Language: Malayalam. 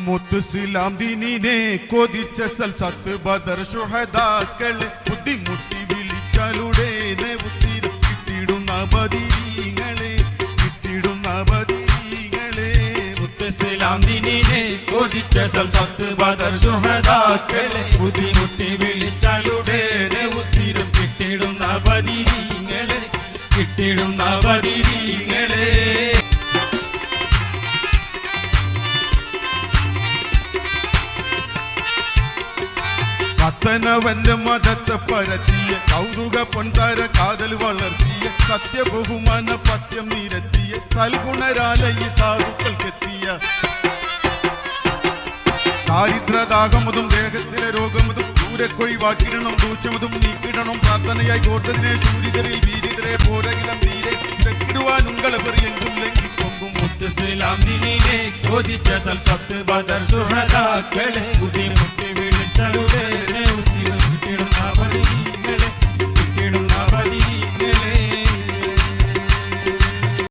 മുത്തുസിലാം ദിനിനെ കൊതിച്ച സൽസത്ത് ബദർ ശുഹദാക്കളെ ബുദ്ധിമുട്ടി വിളിച്ചാലുടേനെ ഉത്തിരം കിട്ടിടുന്ന ബദരീങ്ങളെ മുത്തുസിലാം ദിനിനെ കൊതിച്ച സൽസത്ത് ബദർ ശുഹദാക്കളെ ബുദ്ധിമുട്ടി വിളിച്ചാലുടേനെ ഉത്തിരം കിട്ടിടുന്ന ബദരീങ്ങളെ പത്തനവന്റെ മതത്തെ പരത്തിയ കൗതുക പൊൻതാര കാതൽ വളർത്തിയ സത്യബഹുമാന പത്യം നിരത്തിയ സൽഗുണരാല ഈ സാധുക്കൾക്കെത്തിയ ദാരിദ്ര്യദാഹമതും ദേഹത്തിലെ രോഗമതും ദൂരക്കൊഴിവാക്കിടണം ദൂഷ്യമതും നീക്കിടണം പ്രാർത്ഥനയായി ഗോത്രത്തിനെ സൂര്യതരിൽ വീരിതരെ പോരകിലം തീരെടുവാൻ ഉങ്ങളെ പെറിയെങ്കും ലംഘിക്കൊമ്പും മുത്തുസിലാം ദിനിനെ കൊതിച്ച സൽസത്ത് ബദർ ശുഹദാക്കളെ ബുദ്ധിമുട്ടി വിളിച്ചാലുടേനെ